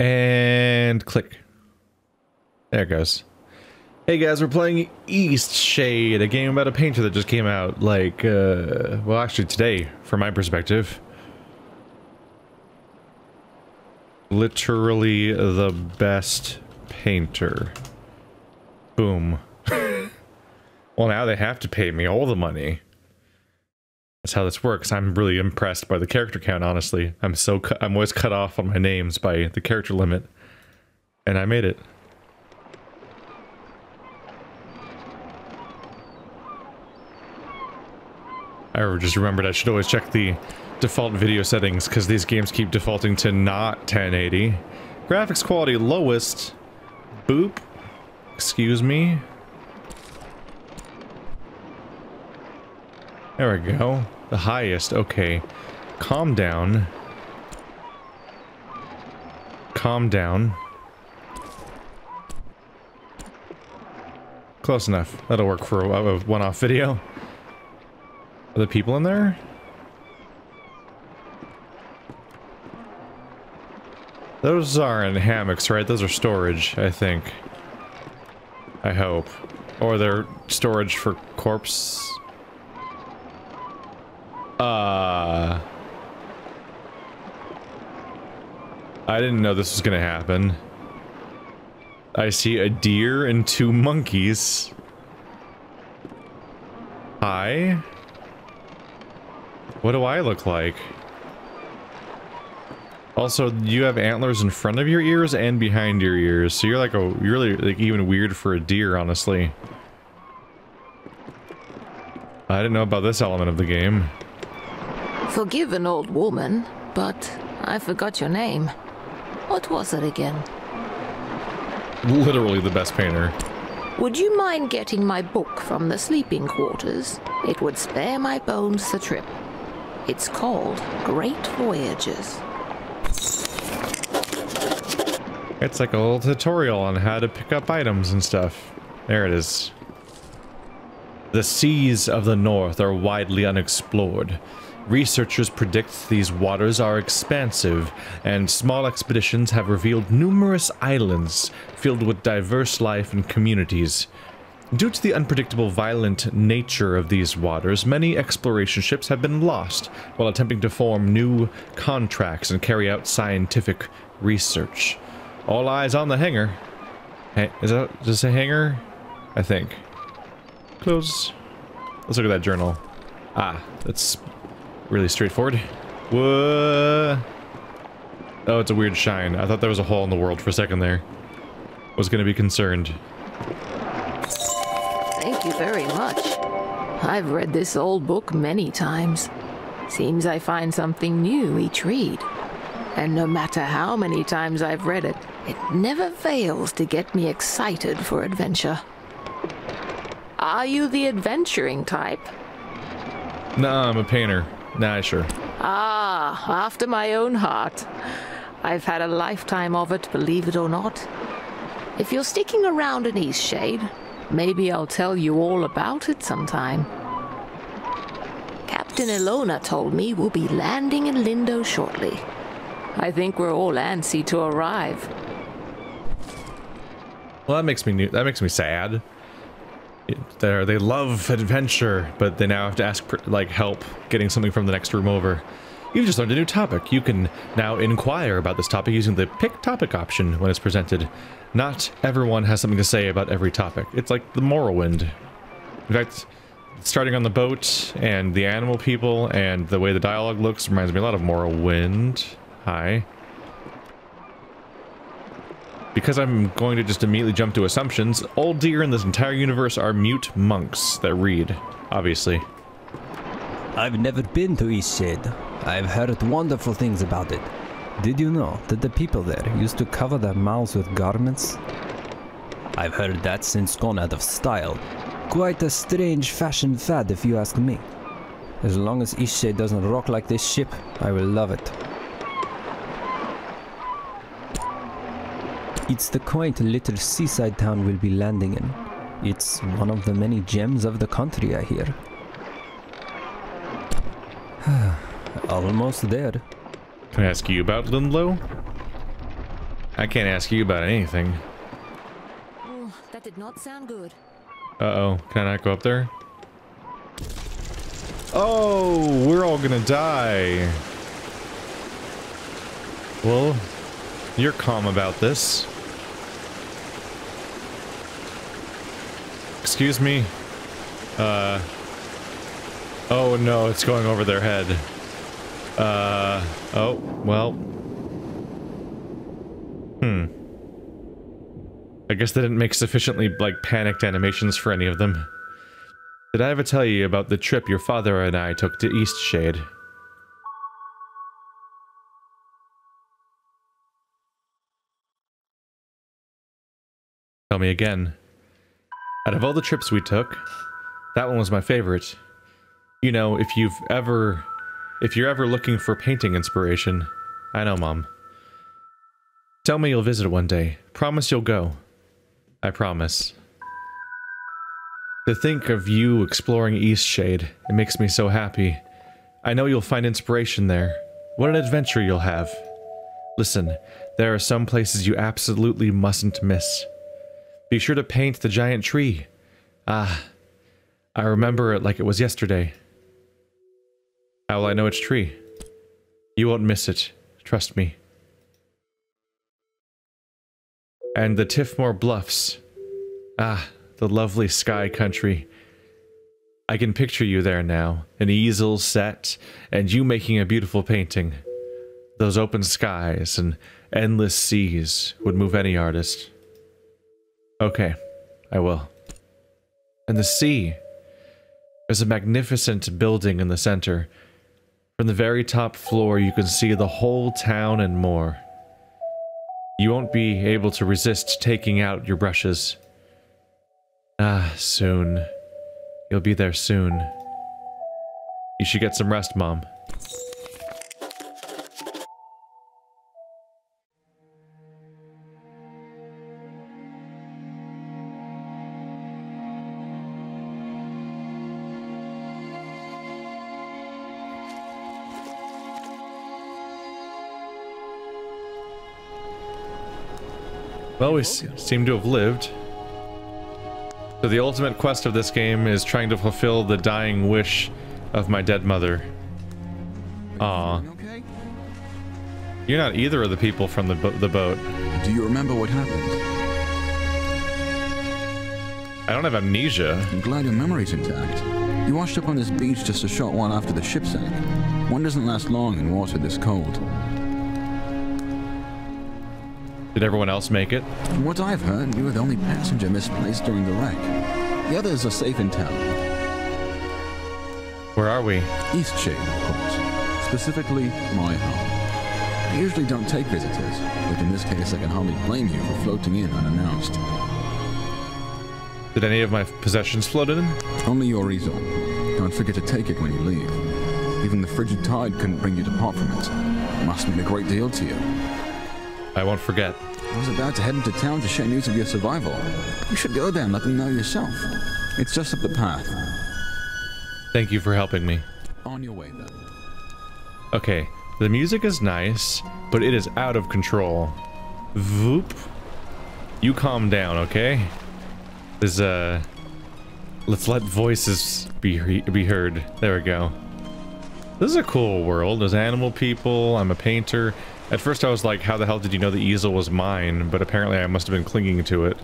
And click. There it goes. Hey guys, we're playing Eastshade, a game about a painter that just came out, like, well actually today, from my perspective. Literally the best painter. Boom. Well, now they have to pay me all the money. That's how this works. I'm really impressed by the character count, honestly. I'm always cut off on my names by the character limit. And I made it. I just remembered I should always check the default video settings, because these games keep defaulting to not 1080. Graphics quality lowest. Boop. Excuse me. There we go. The highest. Okay. Calm down. Calm down. Close enough. That'll work for a one-off video. Are the people in there? Those aren't hammocks, right? Those are storage, I think. I hope. Or they're storage for corpse. I didn't know this was gonna happen. I see a deer and 2 monkeys. Hi. What do I look like? Also, you have antlers in front of your ears and behind your ears, so you're really like even weird for a deer, honestly. I didn't know about this element of the game. Forgive an old woman, but I forgot your name. What was it again? Literally the best painter. Would you mind getting my book from the sleeping quarters? It would spare my bones the trip. It's called Great Voyages. It's like a little tutorial on how to pick up items and stuff. There it is. The seas of the north are widely unexplored. Researchers predict these waters are expansive, and small expeditions have revealed numerous islands filled with diverse life and communities. Due to the unpredictable, violent nature of these waters, many exploration ships have been lost while attempting to form new contracts and carry out scientific research. All eyes on the hangar. Hey, is this a hangar? I think. Close. Let's look at that journal. Ah, that's really straightforward. Whoa. Oh, it's a weird shine. I thought there was a hole in the world for a second there. Was gonna be concerned. Thank you very much. I've read this old book many times. Seems I find something new each read. And no matter how many times I've read it, it never fails to get me excited for adventure. Are you the adventuring type? Nah, I'm a painter. Nah, sure. Ah, after my own heart. I've had a lifetime of it, believe it or not. If you're sticking around in Eastshade, maybe I'll tell you all about it sometime. Captain Ilona told me we'll be landing in Lindo shortly. I think we're all antsy to arrive. Well, that makes me sad. They love adventure, but they now have to ask for, like, help getting something from the next room over. You've just learned a new topic. You can now inquire about this topic using the pick topic option when it's presented. Not everyone has something to say about every topic. It's like the Morrowind. In fact, starting on the boat and the animal people and the way the dialogue looks reminds me a lot of Morrowind. Hi. Because I'm going to just immediately jump to assumptions, all deer in this entire universe are mute monks that read, obviously. I've never been to Eastshade. I've heard wonderful things about it. Did you know that the people there used to cover their mouths with garments? I've heard that's since gone out of style. Quite a strange fashion fad if you ask me. As long as Eastshade doesn't rock like this ship, I will love it. It's the quaint little seaside town we'll be landing in. It's one of the many gems of the country, I hear. Almost there. Can I ask you about Lindlow? I can't ask you about anything. Oh, that did not sound good. Uh-oh. Can I not go up there? Oh, we're all gonna die. Well, you're calm about this. Excuse me. Oh no, it's going over their head. Oh, well. I guess they didn't make sufficiently, like, panicked animations for any of them. Did I ever tell you about the trip your father and I took to Eastshade? Tell me again. Out of all the trips we took, that one was my favorite. You know, if you're ever looking for painting inspiration. I know, Mom. Tell me you'll visit one day. Promise you'll go. I promise. To think of you exploring Eastshade, it makes me so happy. I know you'll find inspiration there. What an adventure you'll have. Listen, there are some places you absolutely mustn't miss. Be sure to paint the giant tree. Ah, I remember it like it was yesterday. How will I know which tree? You won't miss it. Trust me. And the Tiffmore Bluffs. Ah, the lovely sky country. I can picture you there now. An easel set, and you making a beautiful painting. Those open skies and endless seas would move any artist. Okay, I will. And the sea. There's a magnificent building in the center. From the very top floor, you can see the whole town and more. You won't be able to resist taking out your brushes. Ah, soon. You'll be there soon. You should get some rest, Mom. Well, we seem to have lived. So the ultimate quest of this game is trying to fulfill the dying wish of my dead mother. Aw. You're not either of the people from the boat. Do you remember what happened? I don't have amnesia. I'm glad your memory's intact. You washed up on this beach just a short while after the ship sank. One doesn't last long in water this cold. Did everyone else make it? From what I've heard, you were the only passenger misplaced during the wreck. The others are safe in town. Where are we? Eastshade, of course. Specifically, my home. I usually don't take visitors, but in this case I can hardly blame you for floating in unannounced. Did any of my possessions float in? Only your easel. Don't forget to take it when you leave. Even the frigid tide couldn't bring you to part from it. It must mean a great deal to you. I won't forget. I was about to head into town to share news of your survival. You should go there and let them know yourself. It's just up the path. Thank you for helping me. On your way, then. Okay, the music is nice, but it is out of control. Voop. You calm down, okay? There's let's let voices be heard. There we go. This is a cool world. There's animal people. I'm a painter. At first I was like, how the hell did you know the easel was mine? But apparently I must have been clinging to it.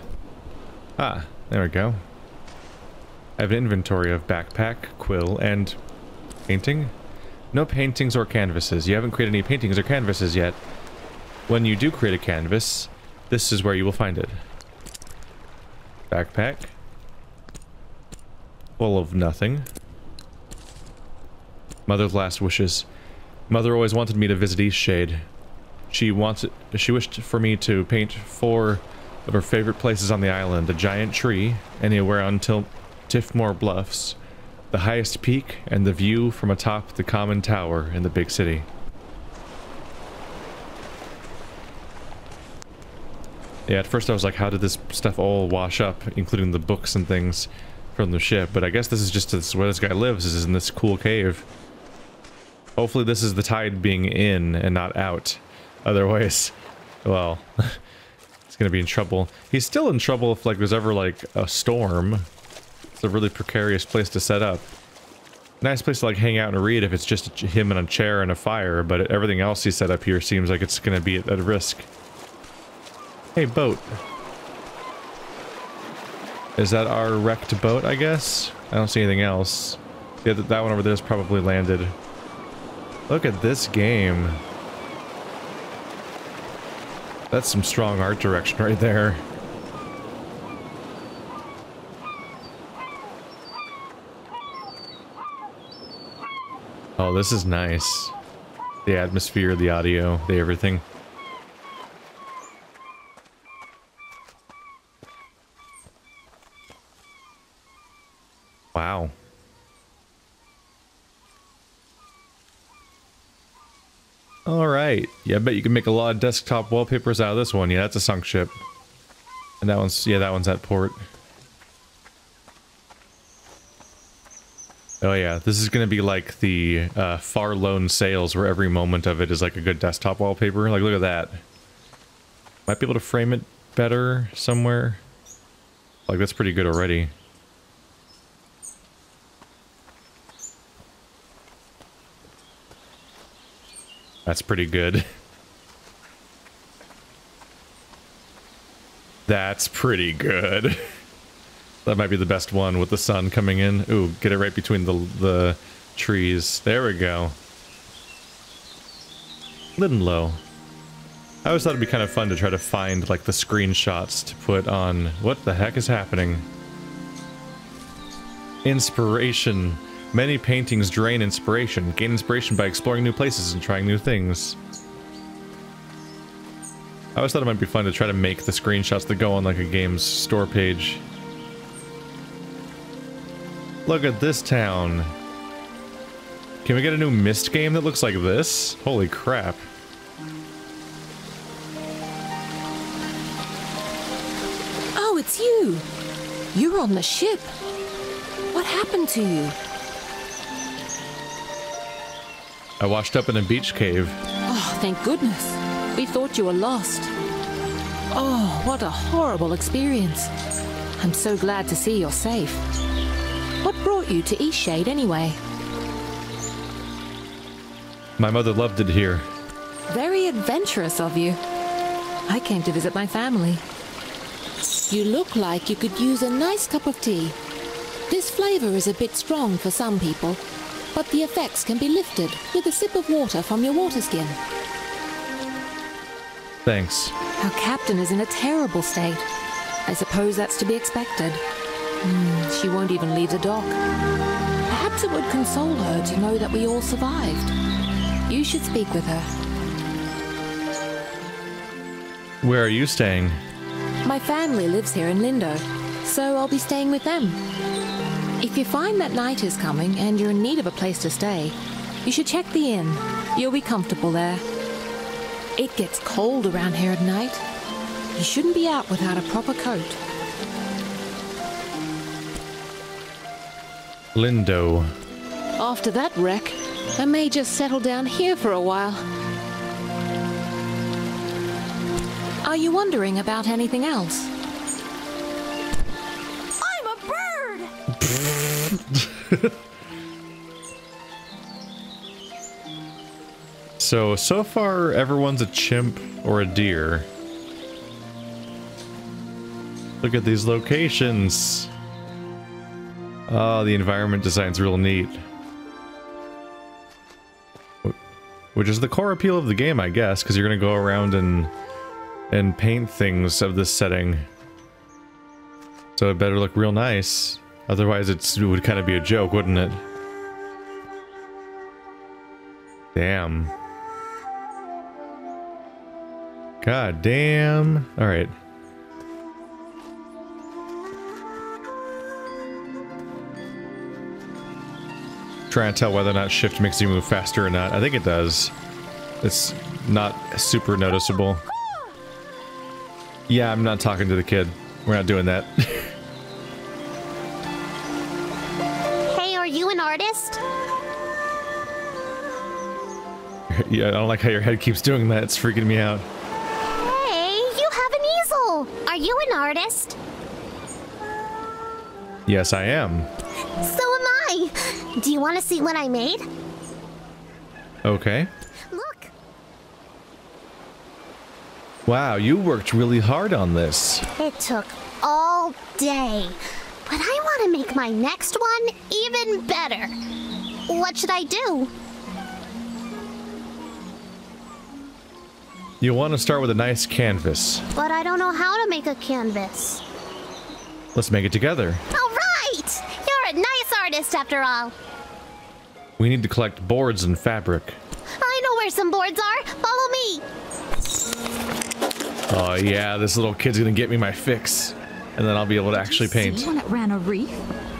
Ah, there we go. I have an inventory of backpack, quill, and painting. No paintings or canvases. You haven't created any paintings or canvases yet. When you do create a canvas, this is where you will find it. Backpack. Full of nothing. Mother's last wishes. Mother always wanted me to visit Eastshade. She wished for me to paint 4 of her favorite places on the island. A giant tree, anywhere until Tiffmore Bluffs, the highest peak, and the view from atop the common tower in the big city. Yeah, at first I was like, how did this stuff all wash up, including the books and things from the ship? But I guess this is where this guy lives, is in this cool cave. Hopefully this is the tide being in and not out. Otherwise, well, he's gonna be in trouble. He's still in trouble if like there's ever like a storm. It's a really precarious place to set up. Nice place to like hang out and read if it's just him in a chair and a fire, but everything else he set up here seems like it's gonna be at risk. Hey, boat. Is that our wrecked boat, I guess? I don't see anything else. Yeah, that one over there is probably landed. Look at this game. That's some strong art direction right there. Oh, this is nice. The atmosphere, the audio, the everything. Wow. Alright. Yeah, I bet you can make a lot of desktop wallpapers out of this one. Yeah, that's a sunk ship. And that one's, yeah, that one's at port. Oh yeah, this is gonna be like the Far Lone Sails, where every moment of it is like a good desktop wallpaper. Like, look at that. Might be able to frame it better somewhere. Like, that's pretty good already. That's pretty good. That's pretty good. That might be the best one with the sun coming in. Ooh, get it right between the trees. There we go. Lindenlow. I always thought it'd be kind of fun to try to find like the screenshots to put on. What the heck is happening? Inspiration. Many paintings drain inspiration. Gain inspiration by exploring new places and trying new things. I always thought it might be fun to try to make the screenshots that go on like a game's store page. Look at this town. Can we get a new Myst game that looks like this? Holy crap. Oh, it's you! You're on the ship. What happened to you? I washed up in a beach cave. Oh, thank goodness. We thought you were lost. Oh, what a horrible experience. I'm so glad to see you're safe. What brought you to Eastshade anyway? My mother loved it here. Very adventurous of you. I came to visit my family. You look like you could use a nice cup of tea. This flavor is a bit strong for some people, but the effects can be lifted with a sip of water from your water skin. Thanks. Our captain is in a terrible state. I suppose that's to be expected. She won't even leave the dock. Perhaps it would console her to know that we all survived. You should speak with her. Where are you staying? My family lives here in Lindo, so I'll be staying with them. If you find that night is coming and you're in need of a place to stay, you should check the inn. You'll be comfortable there. It gets cold around here at night. You shouldn't be out without a proper coat. Lindo. After that wreck, I may just settle down here for a while. Are you wondering about anything else? I'm a bird! So far everyone's a chimp or a deer. Look at these locations. Oh, the environment design's real neat. Which is the core appeal of the game, I guess, because you're gonna go around and paint things of this setting. So it better look real nice. Otherwise it would kind of be a joke, wouldn't it? Damn. God damn. Alright. Trying to tell whether or not shift makes you move faster or not. I think it does. It's not super noticeable. Yeah, I'm not talking to the kid. We're not doing that. Hey, are you an artist? Yeah, I don't like how your head keeps doing that. It's freaking me out. you an artist? Yes, I am. So am I. Do you want to see what I made? Okay. Look. Wow, you worked really hard on this. It took all day. But I want to make my next one even better. What should I do? You want to start with a nice canvas. But I don't know how to make a canvas. Let's make it together. All right! You're a nice artist after all. We need to collect boards and fabric. I know where some boards are. Follow me. Oh yeah, this little kid's gonna get me my fix. And then I'll be able to actually paint. See when it ran a reef?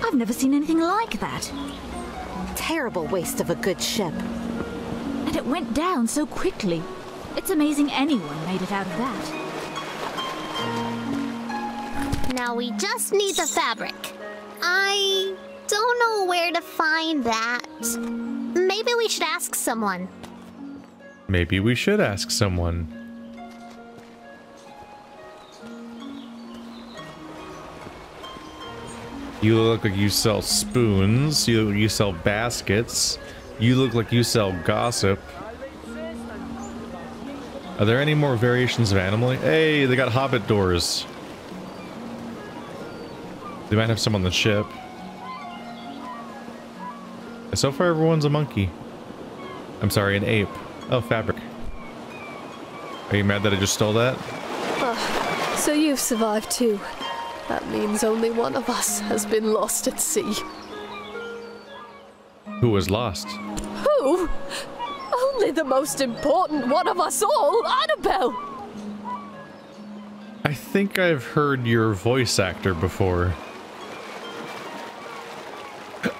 I've never seen anything like that. Terrible waste of a good ship. And it went down so quickly. It's amazing anyone made it out of that. Now we just need the fabric. I don't know where to find that. Maybe we should ask someone. Maybe we should ask someone. You look like you sell spoons. You sell baskets. You look like you sell gossip. Are there any more variations of animal? Hey, they got hobbit doors. They might have some on the ship. So far, everyone's a monkey. I'm sorry, an ape. Oh, fabric. Are you mad that I just stole that? So you've survived too. That means only one of us has been lost at sea. Who was lost? Who? Only the most important one of us all, Annabelle! I think I've heard your voice actor before.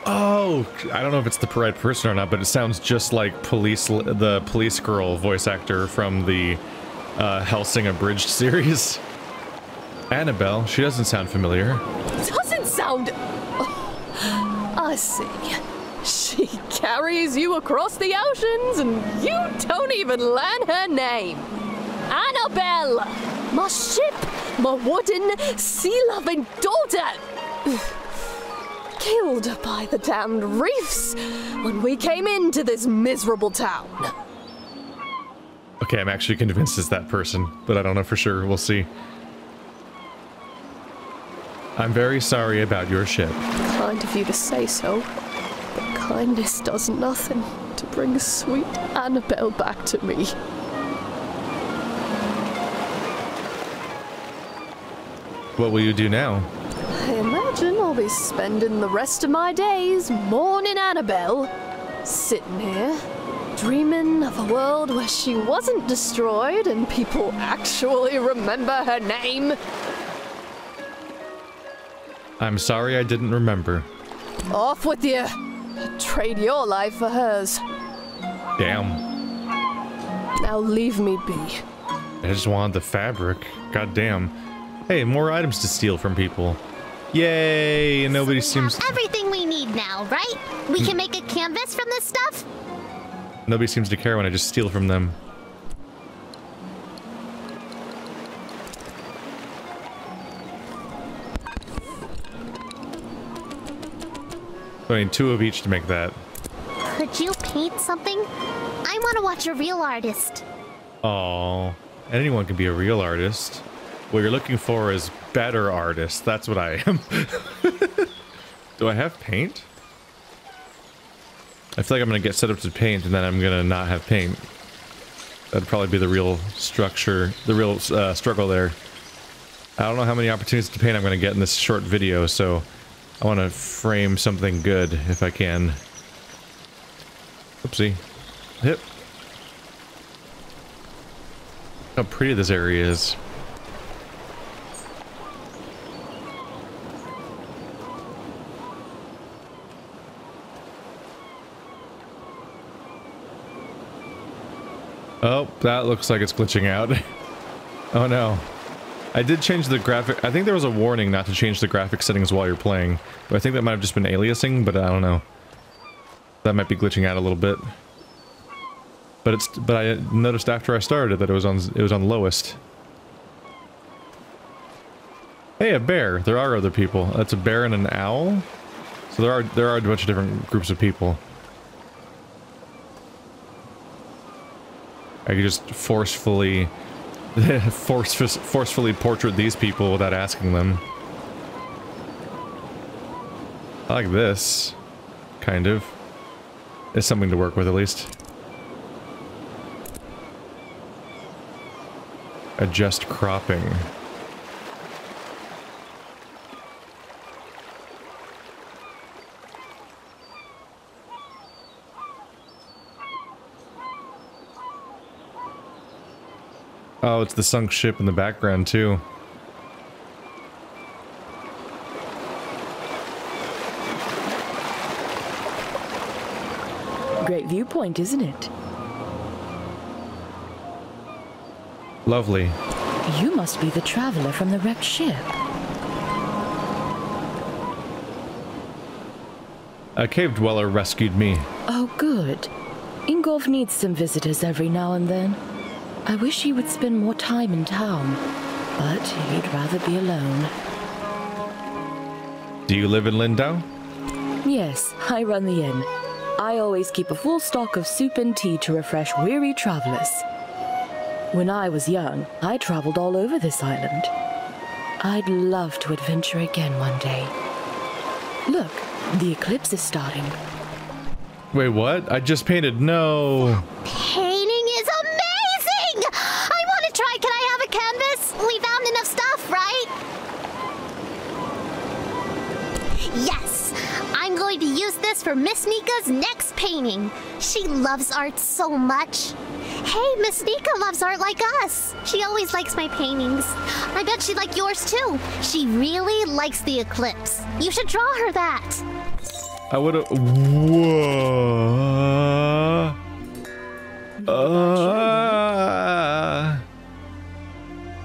Oh, I don't know if it's the right person or not, but it sounds just like the police girl voice actor from the Helsing Abridged series. Annabelle, she doesn't sound familiar. Doesn't sound... Oh, I see. She carries you across the oceans and you don't even learn her name. Annabelle! My ship, my wooden, sea-loving daughter! Killed by the damned reefs when we came into this miserable town. Okay, I'm actually convinced it's that person, but I don't know for sure. We'll see. I'm very sorry about your ship. Kind of you to say so, but kindness does nothing to bring sweet Annabelle back to me. What will you do now? I imagine I'll be spending the rest of my days mourning Annabelle, sitting here, dreaming of a world where she wasn't destroyed and people actually remember her name. I'm sorry I didn't remember. Off with you! Trade your life for hers. Damn. Now leave me be. I just wanted the fabric. God damn. Hey, more items to steal from people. Yay! And nobody seems... Everything we need now, right? We can make a canvas from this stuff? Nobody seems to care when I just steal from them. I need 2 of each to make that. Could you paint something? I want to watch a real artist. Aww. Anyone can be a real artist. What you're looking for is better artists. That's what I am. Do I have paint? I feel like I'm gonna get set up to paint and then I'm gonna not have paint. That'd probably be the real structure, the real struggle there. I don't know how many opportunities to paint I'm gonna get in this short video, so I want to frame something good if I can. Oopsie. Hip. How pretty this area is. Oh, that looks like it's glitching out. Oh no. I did change the graphic. I think there was a warning not to change the graphic settings while you're playing. But I think that might have just been aliasing, but I don't know. That might be glitching out a little bit. But I noticed after I started that it was on lowest. Hey, a bear. There are other people. That's a bear and an owl. So there are a bunch of different groups of people. I could just forcefully portrait these people without asking them. I like this, kind of. It's something to work with, at least. Adjust cropping. Oh, it's the sunk ship in the background, too. Great viewpoint, isn't it? Lovely. You must be the traveler from the wrecked ship. A cave dweller rescued me. Oh, good. Ingolf needs some visitors every now and then. I wish he would spend more time in town, but he'd rather be alone. Do you live in Lindau? Yes, I run the inn. I always keep a full stock of soup and tea to refresh weary travelers. When I was young, I traveled all over this island. I'd love to adventure again one day. Look, the eclipse is starting. Wait, what? I just painted. No. Painting is amazing! I want to try. Can I have a canvas? We found enough stuff, right? Yes! I'm going to use this for Miss Nika's next painting. She loves art so much. Hey, Miss Nika loves art like us. She always likes my paintings. I bet she'd like yours too. She really likes the eclipse. You should draw her that. I would've. Whoa.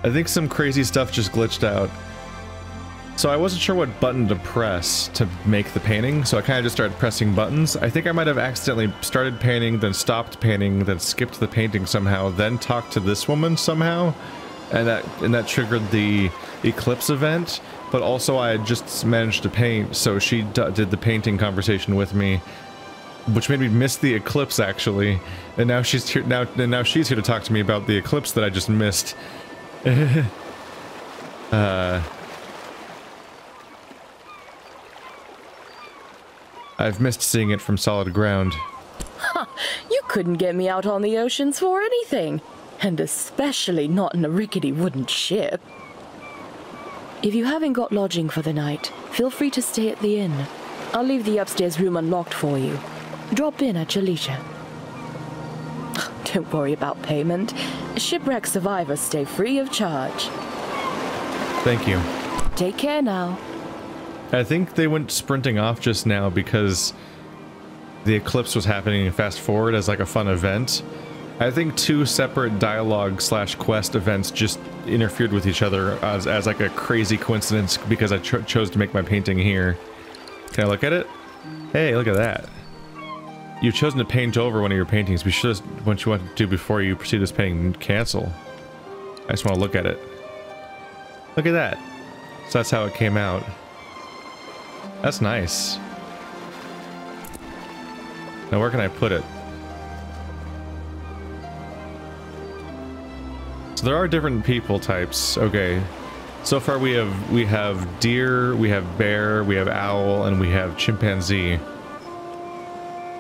I think some crazy stuff just glitched out. So I wasn't sure what button to press to make the painting, so I kind of just started pressing buttons. I think I might have accidentally started painting, then stopped painting, then skipped the painting somehow, then talked to this woman somehow, and that triggered the eclipse event. But also I had just managed to paint, so she did the painting conversation with me, which made me miss the eclipse actually. And now she's here now she's here to talk to me about the eclipse that I just missed. I've missed seeing it from solid ground. Ha! You couldn't get me out on the oceans for anything. And especially not in a rickety wooden ship. If you haven't got lodging for the night, feel free to stay at the inn. I'll leave the upstairs room unlocked for you. Drop in at your leisure. Don't worry about payment. Shipwreck survivors stay free of charge. Thank you. Take care now. I think they went sprinting off just now because the eclipse was happening in fast forward as like a fun event. I think two separate dialogue/quest events just interfered with each other as like a crazy coincidence because I chose to make my painting here. Can I look at it? Hey, look at that. You've chosen to paint over one of your paintings. Be sure what you want to do before you proceed this painting. Cancel. I just want to look at it. Look at that. So that's how it came out. That's nice. Now where can I put it? So there are different people types. Okay. So far we have deer, we have bear, we have owl, and we have chimpanzee.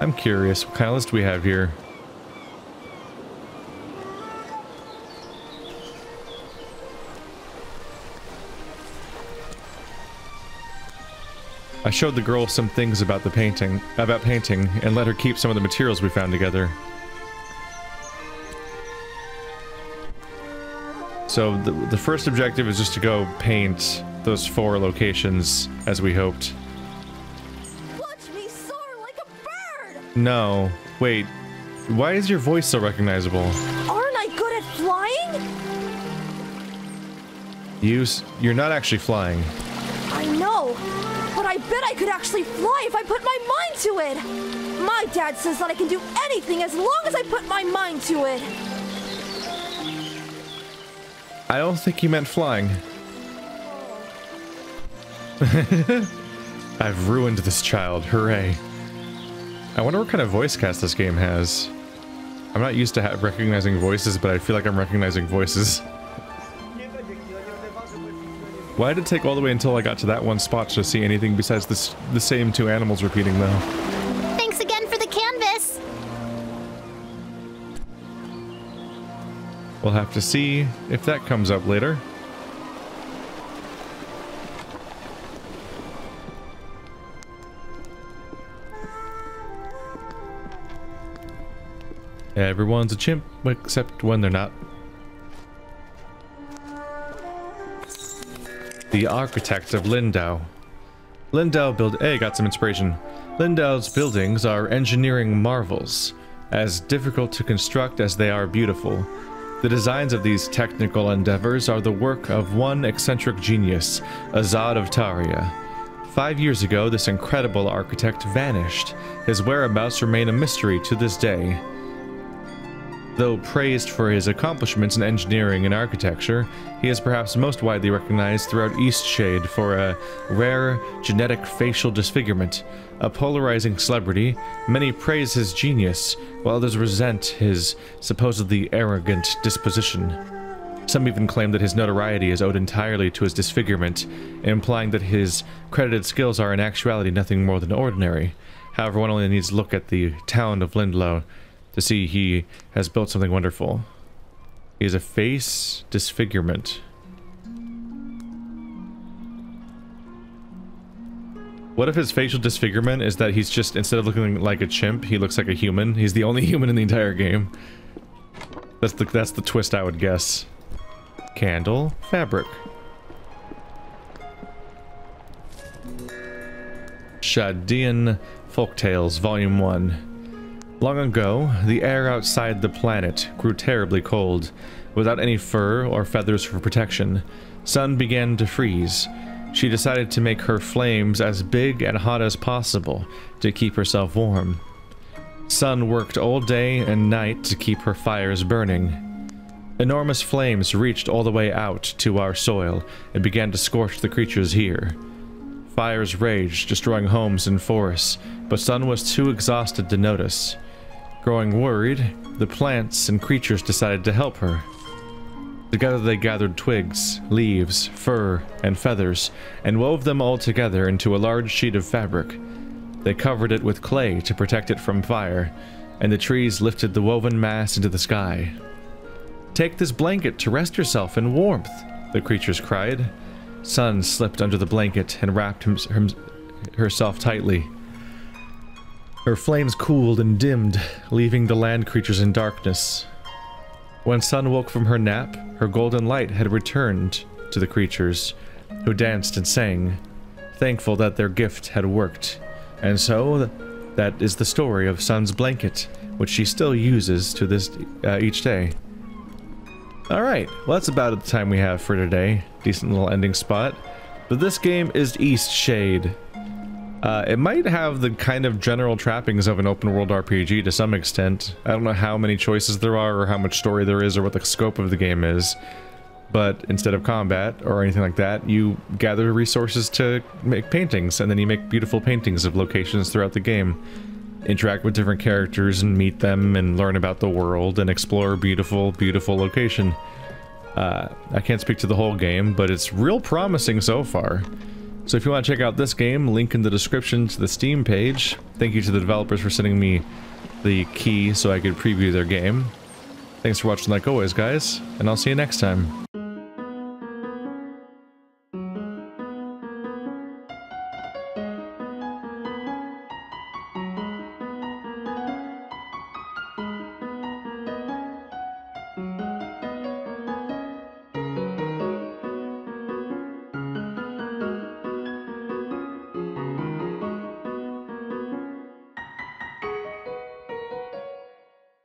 I'm curious, what kind of list do we have here? I showed the girl some things about painting, and let her keep some of the materials we found together. So the first objective is just to go paint those 4 locations as we hoped. Watch me soar like a bird! No, wait. Why is your voice so recognizable? Aren't I good at flying? You're not actually flying. I know, but I bet I could actually fly if I put my mind to it. My dad says that I can do anything as long as I put my mind to it. I don't think he meant flying. I've ruined this child. Hooray. I wonder what kind of voice cast this game has. I'm not used to recognizing voices, but I feel like I'm recognizing voices. Why did it take all the way until I got to that one spot to see anything besides the same two animals repeating, though? Thanks again for the canvas. We'll have to see if that comes up later. Everyone's a chimp, except when they're not. The architect of Lindau. Lindau got some inspiration. Lindau's buildings are engineering marvels, as difficult to construct as they are beautiful. The designs of these technical endeavors are the work of one eccentric genius, Azad of Taria. 5 years ago, this incredible architect vanished. His whereabouts remain a mystery to this day. Though praised for his accomplishments in engineering and architecture, he is perhaps most widely recognized throughout Eastshade for a rare genetic facial disfigurement. A polarizing celebrity, many praise his genius, while others resent his supposedly arrogant disposition. Some even claim that his notoriety is owed entirely to his disfigurement, implying that his credited skills are in actuality nothing more than ordinary. However, one only needs to look at the town of Lindau to see he has built something wonderful. He has a face disfigurement. What if his facial disfigurement is that he's just, instead of looking like a chimp, he looks like a human? He's the only human in the entire game. That's the twist I would guess. Candle, fabric. Shadian Folktales, Volume 1. Long ago, the air outside the planet grew terribly cold. Without any fur or feathers for protection, Sun began to freeze. She decided to make her flames as big and hot as possible to keep herself warm. Sun worked all day and night to keep her fires burning. Enormous flames reached all the way out to our soil and began to scorch the creatures here. Fires raged, destroying homes and forests, but Sun was too exhausted to notice. Growing worried, the plants and creatures decided to help her. Together they gathered twigs, leaves, fur, and feathers, and wove them all together into a large sheet of fabric. They covered it with clay to protect it from fire, and the trees lifted the woven mass into the sky. "Take this blanket to rest yourself in warmth," the creatures cried. Sun slipped under the blanket and wrapped herself tightly. Her flames cooled and dimmed, leaving the land creatures in darkness. When Sun woke from her nap, her golden light had returned to the creatures, who danced and sang, thankful that their gift had worked. And so, that is the story of Sun's blanket, which she still uses to this each day. Alright, well that's about the time we have for today. Decent little ending spot. But this game is Eastshade. It might have the kind of general trappings of an open world RPG to some extent. I don't know how many choices there are or how much story there is or what the scope of the game is. But instead of combat or anything like that, you gather resources to make paintings, and then you make beautiful paintings of locations throughout the game. Interact with different characters and meet them and learn about the world and explore a beautiful, beautiful location. I can't speak to the whole game, but it's real promising so far. So if you want to check out this game, link in the description to the Steam page. Thank you to the developers for sending me the key so I could preview their game. Thanks for watching like always, guys, and I'll see you next time.